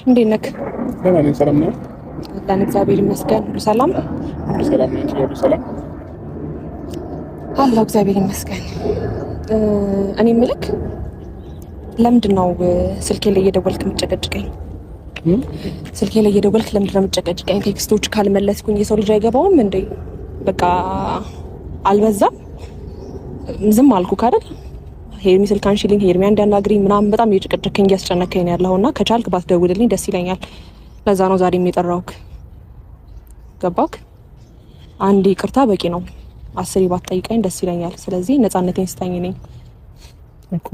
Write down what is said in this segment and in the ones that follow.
እንዴት ነህ? ሰላም ነው። አለን እግዚአብሔር ይመስገን። ሁሉ ሰላም ነው። ሁሉ ሰላም አለው እግዚአብሔር ይመስገን። እኔ የምልህ ለምንድን ነው ስልኬ ላይ እየደወልክ የምትጨቀጭቀኝ? ስልኬ ላይ እየደወልክ ለምንድን ነው የምትጨቀጭቀኝ? ቴክስቶች ካልመለስኩኝ የሰው ልጅ አይገባውም እንዴ? በቃ አልበዛም? ዝም አልኩህ አይደል? ሄርሚ ስልክ አንሺልኝ፣ ሄርሚ እንዳናግሪኝ ምናምን በጣም እየጨቀጨከኝ እያስጨነከኝ ነው ያለውና ከቻልክ ባትደውልልኝ ደስ ይለኛል። ለዛ ነው ዛሬ የጠራሁህ። ገባክ? አንዴ ይቅርታ በቂ ነው። 10 ባትጠይቀኝ ደስ ይለኛል። ስለዚህ ነፃነቴን ስጠኝ። ነኝ እኮ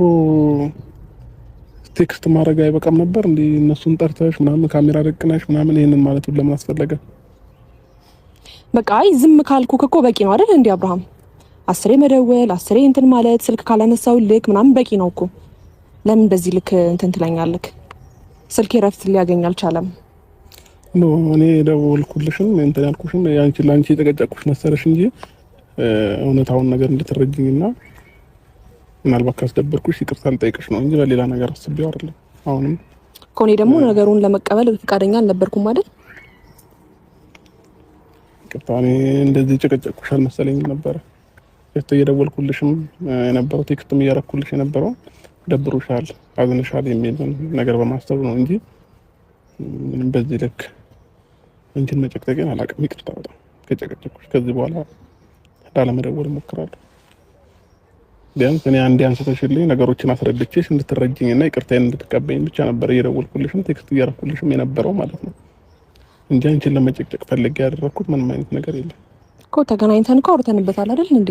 ቴክስት ማድረግ አይበቃም ነበር እንዴ? እነሱን ጠርተሽ ምናምን ካሜራ ደቅነሽ ምናምን ይሄንን ማለት ለምን አስፈለገ? በቃ አይ ዝም ካልኩክ እኮ በቂ ነው አይደል እንዴ አብርሃም? 10 መደወል 10 እንትን ማለት ስልክ ካላነሳው ልክ ምናምን በቂ ነው እኮ። ለምን በዚህ ልክ እንትን ትለኛለህ? ስልኬ ረፍት ሊያገኝ አልቻለም። ኖ እኔ ደወልኩልሽም እንትን ያልኩሽም ያንቺ ላንቺ የተቀጨቁሽ መሰለሽ እንጂ እውነታውን ነገር እንድትረጂኝና ምናልባት ካስደበርኩሽ ይቅርታ ልጠይቅሽ ነው እንጂ በሌላ ነገር አስቤው አይደለም። አሁንም እኮ እኔ ደግሞ ነገሩን ለመቀበል ፈቃደኛ አልነበርኩም አይደል? ይቅርታ እኔ እንደዚህ ጨቀጨቁሽ አልመሰለኝም ነበር። እየደወልኩልሽም የነበረው ቴክስትም እያረኩልሽ የነበረው ደብሮሻል፣ አዝነሻል የሚል ነገር በማሰብ ነው እንጂ ምንም በዚህ ልክ እንትን መጨቅጨቅን አላውቅም። ይቅርታ በጣም ከጨቀጨኩሽ ከዚህ በኋላ ላለመደወል እሞክራለሁ። ቢያንስ እኔ አንዴ አንስተሽልኝ ነገሮችን አስረድቼሽ እንድትረጂኝና ይቅርታዬን እንድትቀበይኝ ብቻ ነበር እየደወልኩልሽም ቴክስት እያረኩልሽም የነበረው ማለት ነው እንጂ አንቺን ለመጨቅጨቅ ፈልጌ ያደረኩት ምንም አይነት ነገር የለም እኮ። ተገናኝተን እኮ አውርተንበታል አይደል እንዴ?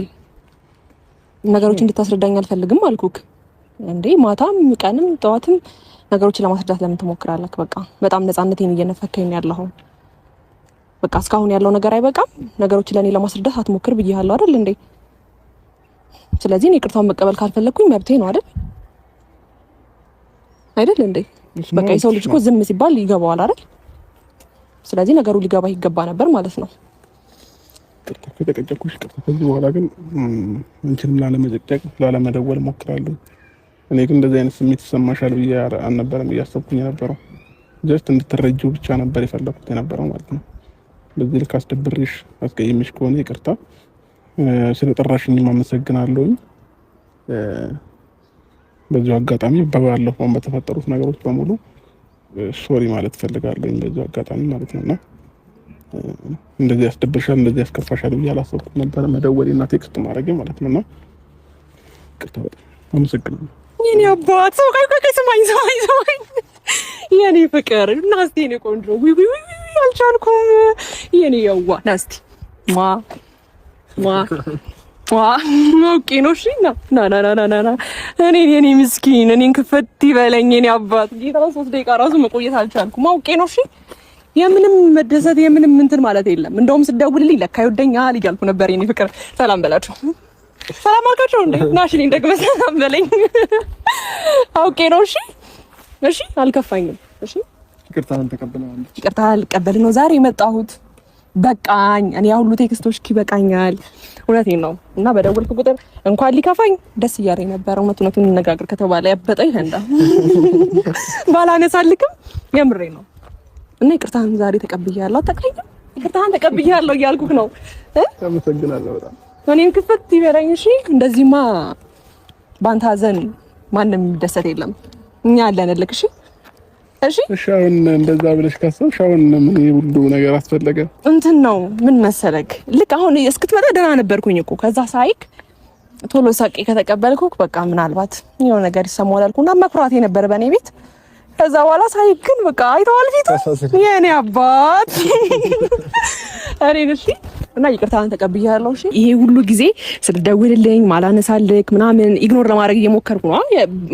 ነገሮችን እንድታስረዳኝ አልፈልግም አልኩክ እንዴ? ማታም ቀንም ጠዋትም ነገሮችን ለማስረዳት ለምን ትሞክራለህ? በቃ በጣም ነፃነቴን እየነፈከኝ ያለኸው። በቃ እስካሁን ያለው ነገር አይበቃም? ነገሮችን ለኔ ለማስረዳት አትሞክር ብዬሃለሁ አይደል እንዴ? ስለዚህ እኔ ይቅርታውን መቀበል ካልፈለኩኝ መብቴ ነው አይደል እንዴ? በቃ የሰው ልጅ እኮ ዝም ሲባል ይገባዋል አይደል? ስለዚህ ነገሩ ሊገባ ይገባ ነበር ማለት ነው። ከተጨቀጨኩሽ ከዚህ በኋላ ግን እንችልም ላለመጨቅጨቅ ላለመደወል እሞክራለሁ። እኔ ግን እንደዚህ አይነት ስሜት ይሰማሻል ብዬ አልነበረም እያሰብኩኝ የነበረው። ጀስት እንድትረጂው ብቻ ነበር የፈለኩት የነበረው ማለት ነው። በዚህ ልክ አስደብሬሽ አስቀይሜሽ ከሆነ ይቅርታ። ስለጠራሽኝም አመሰግናለሁኝ። በዚሁ አጋጣሚ ባለፈው በተፈጠሩት ነገሮች በሙሉ ሶሪ ማለት ፈልጋለሁኝ በዚሁ አጋጣሚ ማለት ነውና እንደዚህ ያስደብርሻል እንደዚህ ያስከፋሻል ብዬ አላሰብኩም ነበር መደወሌና ቴክስት ማድረጌ ማለት ነውና ይቅርታ በጣም አመሰግናለሁ። የኔ አባት ሰው ቆይ ስማኝ የኔ ፍቅር ናስቲ የኔ ቆንጆ ዊ አልቻልኩም። የኔ ያዋ ናስቲ ኦኬ ነው። እሺ ና እኔ ምስኪን እኔን ክፈት ይበለኝ የኔ አባት ጌታ 3 ደቂቃ ራሱ መቆየት አልቻልኩም። ኦኬ ነው። እሺ የምንም መደሰት የምንም እንትን ማለት የለም። እንደውም ስደውልልኝ ለካ ይወደኛል እያልኩ ነበር። የኔ ፍቅር ሰላም በላቸው። ሰላም አልካቸው እንዴ? ናሽልኝ ደግመህ ሰላም በለኝ። ኦኬ ነው። እሺ አልከፋኝም። እሺ ይቅርታን ተቀበለናል። ይቅርታ ልቀበል ነው ዛሬ የመጣሁት። በቃኝ። እኔ ያው ሁሉ ቴክስቶች ይበቃኛል። እውነቴን ነው። እና በደወልኩ ቁጥር እንኳን ሊከፋኝ ደስ እያለኝ ነበር። እውነቱን እንነጋገር ከተባለ ያበጠኝ እንዳ ባላነሳልክም የምሬ ነው። እና ይቅርታን ዛሬ ተቀብያለሁ። አታውቅም? ይቅርታን ተቀብያለሁ እያልኩህ ነው። አመሰግናለሁ በጣም እኔም ክፍት ይበለኝ። እሺ እንደዚህማ ባንተ ሀዘን ማንም የሚደሰት የለም። እኛ አለንልክ። እሺ አሁን እንደዛ ብለሽ ካሰብሽ አሁን ምን ሁሉ ነገር አስፈለገ? እንትን ነው ምን መሰለክ፣ ልክ አሁን እስክትመጣ ደህና ነበርኩኝ እኮ። ከዛ ሳይክ ቶሎ ሳቄ ከተቀበልኩክ በቃ ምናልባት የሆነ ነገር ይሰማዋል አልኩና መኩራቴ ነበር በእኔ ቤት። ከዛ በኋላ ሳይክ ግን በቃ አይተዋል ፊቱ የኔ አባት እሺ እና ይቅርታን ተቀብያለሁ። እሺ ይሄ ሁሉ ጊዜ ስትደውልልኝ ማላነሳልክ ምናምን ኢግኖር ለማድረግ እየሞከርኩ ነው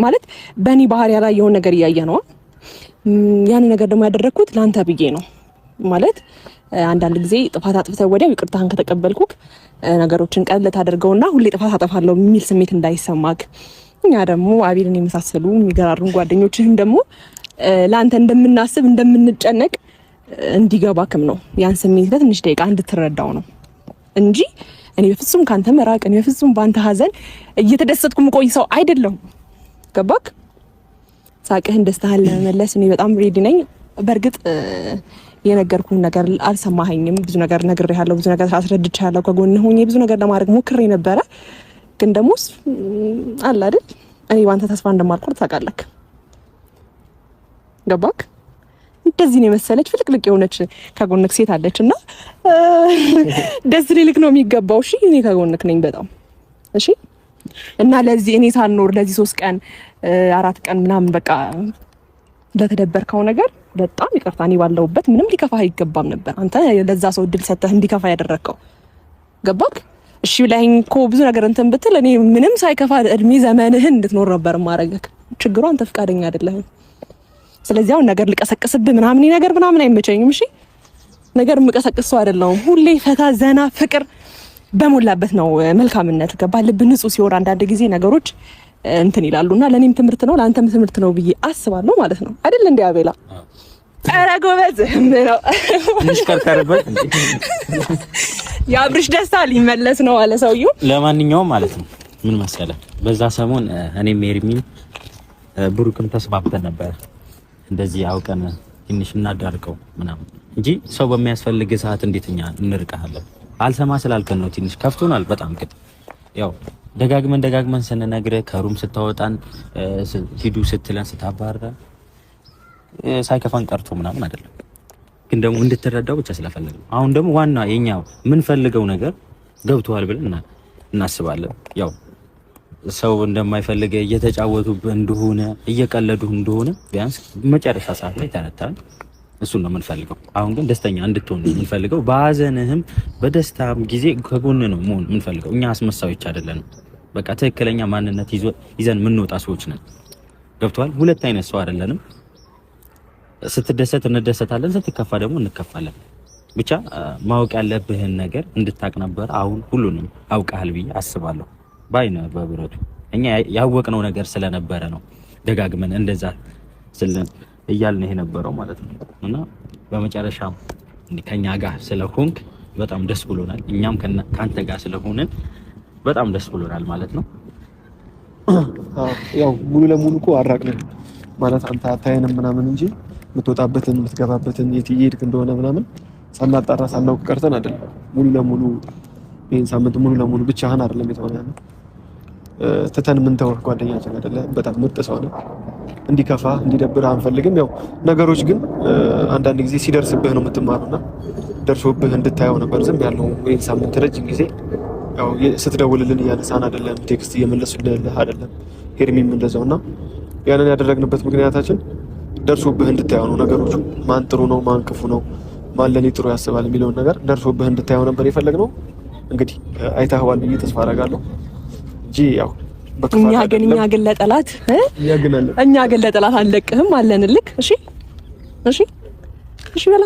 ማለት በእኔ ባህሪ ላይ የሆነ ነገር እያየ ነው። ያን ነገር ደግሞ ያደረኩት ላንተ ብዬ ነው ማለት አንዳንድ ጊዜ ጥፋት አጥፍተህ ወዲያው ይቅርታን ከተቀበልኩክ ነገሮችን ቀለል ታደርገውና ሁሌ ጥፋት አጠፋለሁ የሚል ስሜት እንዳይሰማክ፣ እኛ ደግሞ አቤልን የመሳሰሉ የሚገራሩን ጓደኞችህም ደግሞ ላንተ እንደምናስብ እንደምንጨነቅ እንዲገባክም ነው ያን ስሜት ለትንሽ ደቂቃ እንድትረዳው ነው እንጂ እኔ በፍጹም ካንተ መራቅ እኔ በፍጹም ባንተ ሀዘን እየተደሰትኩ ቆይ ሰው አይደለም። ገባክ? ሳቅህን ደስታህን ለመመለስ እኔ በጣም ሬዲ ነኝ። በእርግጥ የነገርኩህን ነገር አልሰማኸኝም። ብዙ ነገር ነግሬሃለሁ፣ ብዙ ነገር አስረድቻለሁ። ከጎንህ ሆኜ ብዙ ነገር ለማድረግ ሞክሬ ነበረ። ግን ደግሞ አለ አይደል እኔ ባንተ ተስፋ እንደማልቆርጥ ታውቃለህ። ገባክ? እንደዚህ ነው የመሰለች ፍልቅልቅ የሆነች ከጎንክ ሴት አለችና ደስ ሊልክ ነው የሚገባው። እሺ እኔ ከጎንክ ነኝ በጣም እሺ። እና ለዚህ እኔ ሳልኖር ለዚህ 3 ቀን 4 ቀን ምናምን በቃ ለተደበርከው ነገር በጣም ይቅርታ። እኔ ባለሁበት ምንም ሊከፋህ አይገባም ነበር። አንተ ለዛ ሰው እድል ሰጥተህ እንዲከፋ ያደረከው ገባክ? እሺ ብለኸኝ እኮ ብዙ ነገር እንትን ብትል እኔ ምንም ሳይከፋ እድሜ ዘመንህን እንድትኖር ነበር ማረጋክ። ችግሩ አንተ ፍቃደኛ አይደለህም። ስለዚህ አሁን ነገር ልቀሰቅስብህ ምናምን ነገር ምናምን አይመቸኝም። እሺ ነገር የምቀሰቅሰው አይደለም። ሁሌ ፈታ ዘና ፍቅር በሞላበት ነው መልካምነት። ገባ? ልብ ንጹህ ሲሆን አንዳንድ ጊዜ ነገሮች እንትን ይላሉና ለኔም ትምህርት ነው ለአንተም ትምህርት ነው ብዬ አስባለሁ ማለት ነው። አይደል እንዴ አቤላ? ኧረ ጎበዝ ነው። እንሽከርከርበት እንዴ የአብርሽ ደስታ ሊመለስ ነው አለ ሰውዬው። ለማንኛውም ማለት ነው ምን መሰለህ፣ በዛ ሰሞን እኔም ሜሪሚን ብሩክም ተስማምተን ነበር እንደዚህ አውቀን ትንሽ እናዳርቀው ምናምን እንጂ ሰው በሚያስፈልግ ሰዓት እንዴት እኛ እንርቀሃለን? አልሰማ ስላልከን ነው ትንሽ ከፍቶናል በጣም። ግን ያው ደጋግመን ስንነግርህ ከሩም ስታወጣን ሂዱ ስትለን ስታባረን ሳይከፋን ቀርቶ ምናምን አይደለም። ግን ደግሞ እንድትረዳው ብቻ ስለፈለግን አሁን ደግሞ ዋና የኛው ምን ፈልገው ነገር ገብቷል ብለን እናስባለን። ያው ሰው እንደማይፈልግ እየተጫወቱብህ እንደሆነ እየቀለዱህ እንደሆነ ቢያንስ መጨረሻ ሰዓት ላይ ተረታን። እሱን ነው የምንፈልገው። አሁን ግን ደስተኛ እንድትሆን ነው የምንፈልገው። በሀዘንህም በደስታም ጊዜ ከጎን ነው መሆን የምንፈልገው። እኛ አስመሳዮች አይደለንም። በቃ ትክክለኛ ማንነት ይዘን የምንወጣ ሰዎች ነን። ገብቷል? ሁለት አይነት ሰው አይደለንም። ስትደሰት እንደሰታለን፣ ስትከፋ ደግሞ እንከፋለን። ብቻ ማወቅ ያለብህን ነገር እንድታቅ ነበር። አሁን ሁሉንም አውቀሃል ብዬ አስባለሁ። ባይነ በብረቱ እኛ ያወቅነው ነገር ስለነበረ ነው ደጋግመን እንደዛ እያልን ይሄ ነበረው ማለት ነው። እና በመጨረሻም ከኛ ጋር ስለሆንክ በጣም ደስ ብሎናል። እኛም ካንተ ጋር ስለሆነን በጣም ደስ ብሎናል ማለት ነው። ያው ሙሉ ለሙሉ እኮ አራቅነን ማለት አንተ አታየንም ምናምን እንጂ የምትወጣበትን የምትገባበትን የት እየሄድክ እንደሆነ ምናምን ሳናጣራ ሳናውቅ ቀርተን አይደለም። ሙሉ ለሙሉ ይሄን ሳምንት ሙሉ ለሙሉ ብቻህን አይደለም የተሆነው። ትተን ምን ተወው ጓደኛችን አይደለ? በጣም ምርጥ ሰው ነው። እንዲከፋ እንዲደብር አንፈልግም። ያው ነገሮች ግን አንዳንድ ጊዜ ሲደርስብህ ነው የምትማሩና ደርሶብህ እንድታየው ነበር ዝም ያለው ይሄን ሳምንት ረጅም ጊዜ። ያው ስትደውልልን እያነሳን አይደለም፣ ቴክስት እየመለሱልህ አይደለም። ሄርሚም እንደዛውና ያንን ያደረግንበት ምክንያታችን ደርሶብህ እንድታየው ነው። ነገሮቹ ማን ጥሩ ነው ማን ክፉ ነው ማን ለኔ ጥሩ ያስባል የሚለውን ነገር ደርሶብህ እንድታየው ነበር የፈለግነው። እንግዲህ አይተኸዋል ብዬ ተስፋ አደርጋለሁ እንጂ ያው እኛ ግን ለጠላት እኛ ግን ለጠላት አንለቅህም አለንልክ። እሺ በላ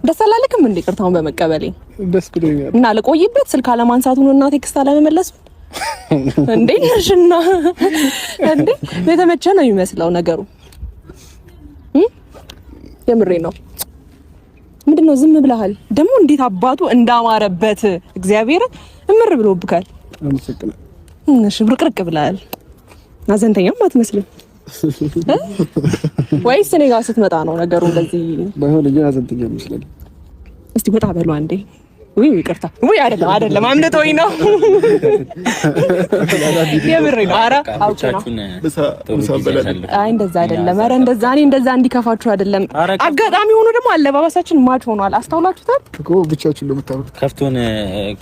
ደስ አላለክም እንዴ? ቅርታውን በመቀበሌ ደስ ብሎኛል። እና ለቆይበት ስልክ አለማንሳቱን እና ቴክስት አለመመለሱ እንዴ ነሽና እንዴ የተመቸ ነው የሚመስለው ነገሩ። የምሬ ነው። ምንድነው ዝም ብለሃል? ደግሞ እንዴት አባቱ እንዳማረበት እግዚአብሔር እምር ብሎብካል። አመሰግናለሁ። እሺ ብርቅርቅ ብለሃል። አዘንተኛም አትመስልም ወይስ እኔ ጋር ስትመጣ ነው ነገሩ እንደዚህ? ባይሆን እኛ አዘንተኛ ይመስላል። እስቲ ወጣ በሉ አንዴ። ወይ ይቅርታ፣ ወይ አይደለም አምልጦኝ ነው። የምሬ ነው። ኧረ አውቄ ነው። አይ እንደዛ አይደለም። ኧረ እንደዛ እኔ እንደዛ እንዲከፋችሁ አይደለም። አጋጣሚ ሆኖ ደግሞ አለባበሳችን ማች ሆኗል። አስተውላችሁታል እኮ ብቻችሁን ለምታወሩት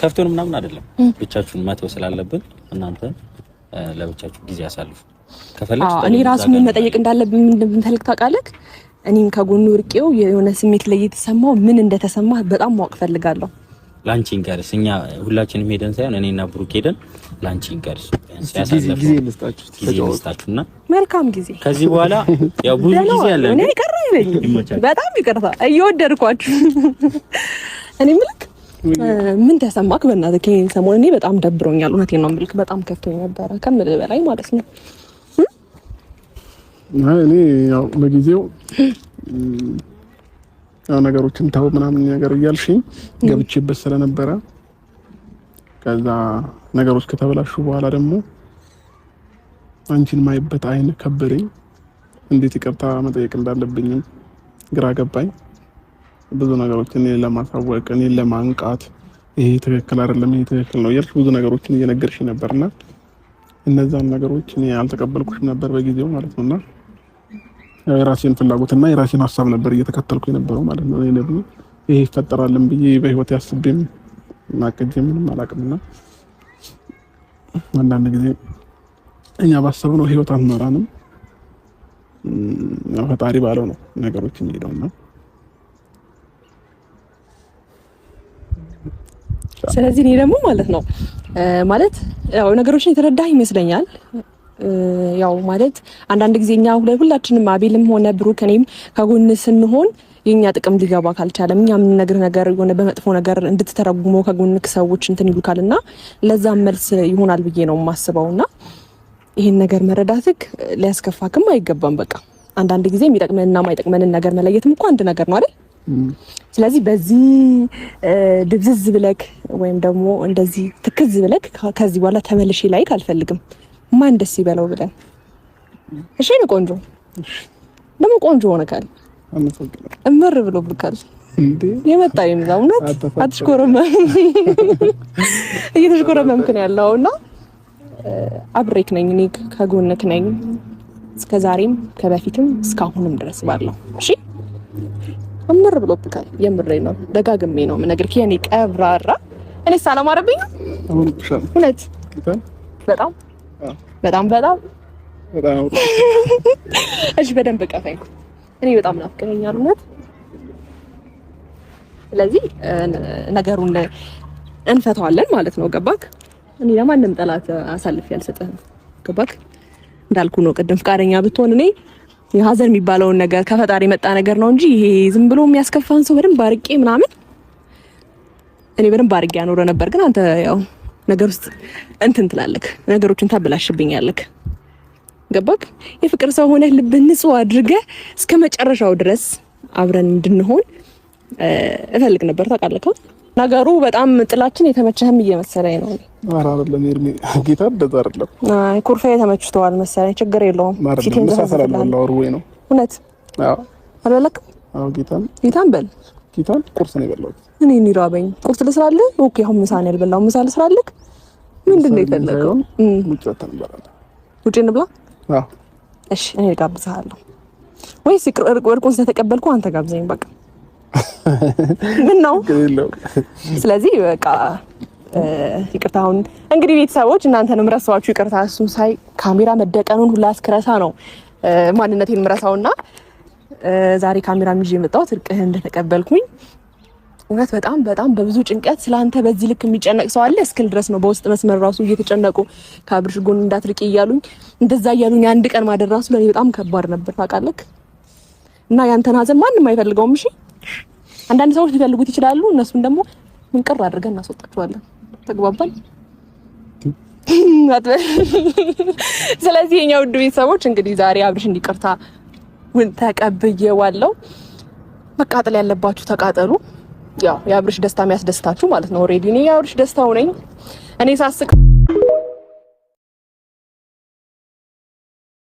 ከፍቶን ምናምን አይደለም። ብቻችሁን መተው ስላለብን እናንተ ለብቻችሁ ጊዜ አሳልፉ። ከፈለግሽ እኔ ራሱ ምን መጠየቅ እንዳለብኝ እንደምፈልግ ታውቃለህ። እኔም ከጎኑ ርቄው የሆነ ስሜት ላይ የተሰማው ምን እንደተሰማ በጣም ማወቅ ፈልጋለሁ። ላንቺ እንቀርስ እኛ ሁላችንም ሄደን ሳይሆን እኔና ብሩክ ሄደን ላንቺ እንቀርስ ጊዜ እንስጣችሁና መልካም ጊዜ። ከዚህ በኋላ ያው ብዙ ጊዜ አለ። እኔ በጣም ይቅርታ እየወደድኳችሁ። እኔ ምልክ ምን ተሰማክ? በእናትህ ከይን ሰሞን እኔ በጣም ደብሮኛል። እውነቴን ነው የምልክ። በጣም ከፍቶኝ ነበረ ከምልህ በላይ ማለት ነው። እኔ ያው በጊዜው ነገሮችን ታው ምናምን ነገር እያልሽኝ ገብቼበት ስለነበረ ከዛ ነገሮች ከተበላሹ በኋላ ደግሞ አንቺን ማይበት አይን ከበደኝ። እንዴት ይቅርታ መጠየቅ እንዳለብኝም ግራ ገባኝ። ብዙ ነገሮችን እኔን ለማሳወቅ እኔን ለማንቃት ይሄ ትክክል አይደለም ይሄ ትክክል ነው እያልሽ ብዙ ነገሮችን እየነገርሽኝ ነበርና እነዛን ነገሮች እኔ አልተቀበልኩሽም ነበር በጊዜው ማለት ነውና የራሴን ፍላጎትና የራሴን ሀሳብ ነበር እየተከተልኩ የነበረው ማለት ነው። እኔ ደግሞ ይሄ ይፈጠራልን ብዬ በህይወት ያስቤም ማቀጀም ምንም አላውቅምና አንዳንድ ጊዜ እኛ ባሰብነው ህይወት አንኖራንም። ፈጣሪ ባለው ነው ነገሮችን የሚሄደውና ስለዚህ እኔ ደግሞ ማለት ነው ማለት ያው ነገሮችን የተረዳህ ይመስለኛል። ያው ማለት አንዳንድ ጊዜ እኛ ሁላችንም አቤልም ሆነ ብሩክ እኔም ከጎን ስንሆን የኛ ጥቅም ሊገባ ካልቻለም እኛ ምን ነገር የሆነ በመጥፎ ነገር እንድትተረጉሞ ከጎንክ ሰዎች እንትን ይሉካልና ለዛም መልስ ይሆናል ብዬ ነው የማስበውና ይሄን ነገር መረዳትክ ሊያስከፋክም አይገባም። በቃ አንዳንድ ጊዜ የሚጠቅመንና የማይጠቅመንን ነገር መለየትም እኮ አንድ ነገር ነው አይደል? ስለዚህ በዚህ ድብዝዝ ብለክ ወይም ደግሞ እንደዚህ ትክዝ ብለክ ከዚህ በኋላ ተመልሼ ላይክ አልፈልግም። ማን ደስ ይበለው ብለን እሺ ነው ቆንጆ ደግሞ ቆንጆ ሆነካል። እምር ብሎብካል እንዴ የመጣ ይምዛውነት አትሽኮረመም እየተሽኮረመምክ ነው ያለውና አብሬክ ነኝ እኔ ከጎንክ ነኝ እስከዛሬም ከበፊትም እስካሁንም ድረስ ባለው እሺ እምር ብሎብካል። የምሬ ነው ደጋግሜ ነው የምነግርህ የኔ ቀብራራ እኔ ሰላም አረብኝ እውነት በጣም በጣም በጣም በጣም እሺ በደንብ ቀፈኝ እኔ በጣም ናፍቀኛል እውነት። ስለዚህ ነገሩን እንፈታዋለን ማለት ነው ገባክ? እኔ ለማንም ጠላት አሳልፌ አልሰጥህም ገባክ? እንዳልኩ ነው ቅድም ፍቃደኛ ብትሆን እኔ የሀዘን የሚባለውን ነገር ከፈጣሪ መጣ ነገር ነው እንጂ ይሄ ዝም ብሎ የሚያስከፋን ሰው በደንብ አርቄ ምናምን እኔ በደንብ አርቄ ያኖረ ነበር። ግን አንተ ያው ነገር ውስጥ እንትን ትላለክ ነገሮችን ታበላሽብኛለክ ገባክ? የፍቅር ሰው ሆነህ ልብህን ንጹህ አድርገህ እስከ መጨረሻው ድረስ አብረን እንድንሆን እፈልግ ነበር ታውቃለህ። ነገሩ በጣም ጥላችን የተመቸህም እየመሰለኝ ነው። አራ አይደለም ኤርሚ ጌታ እንደዛ አይደለም። አይ ኩርፌ ተመችቷል መሰለኝ ችግር የለውም። ሲቲን ተሳሰላል ወላሂ ወይ ነው እውነት? አዎ አልበለክም? አዎ ጌታን በል ጌታን ቁርስ ነው የበላሁት እኔ ራበኝ። ቁርስ ልስራልህ? ኦኬ አሁን ምሳ ነው ያልበላው። ምሳ ልስራልህ? ምንድን ነው የፈለከው? ውጭ እንበላለን። ውጭ እንብላ? አዎ እሺ እኔ ጋብዝሃለሁ። ወይስ እርቁን ስለተቀበልኩ አንተ ጋብዘኝ በቃ ምን ነው? ስለዚህ በቃ ይቅርታውን እንግዲህ ቤተሰቦች እናንተንም ረሳዋችሁ ይቅርታ። እሱን ሳይ ካሜራ መደቀኑን ሁላ አስክረሳ ነው ማንነቴን ምረሳውና ዛሬ ካሜራ ይዤ የመጣሁት እርቅህን እንደተቀበልኩኝ እውነት በጣም በጣም በብዙ ጭንቀት ስላንተ በዚህ ልክ የሚጨነቅ ሰው አለ እስክል ድረስ ነው። በውስጥ መስመር ራሱ እየተጨነቁ ከአብርሽ ጎን እንዳትርቂ እያሉኝ እንደዛ እያሉኝ አንድ ቀን ማደር ራሱ ለኔ በጣም ከባድ ነበር ታውቃለህ። እና ያንተን ሀዘን ማንም አይፈልገውም። እሺ አንዳንድ ሰዎች ሊፈልጉት ይችላሉ። እነሱን ደግሞ ምንቀር አድርገን እናስወጣቸዋለን። ተግባባን? ስለዚህ የኛ ውድ ቤተሰቦች እንግዲህ ዛሬ አብርሽ እንዲቅርታ ተቀብዬዋለሁ። መቃጠል ያለባችሁ ተቃጠሉ። ያው የአብርሽ ደስታ የሚያስደስታችሁ ማለት ነው። ኦሬዲ እኔ የአብርሽ ደስታው ነኝ። እኔ ሳስቅ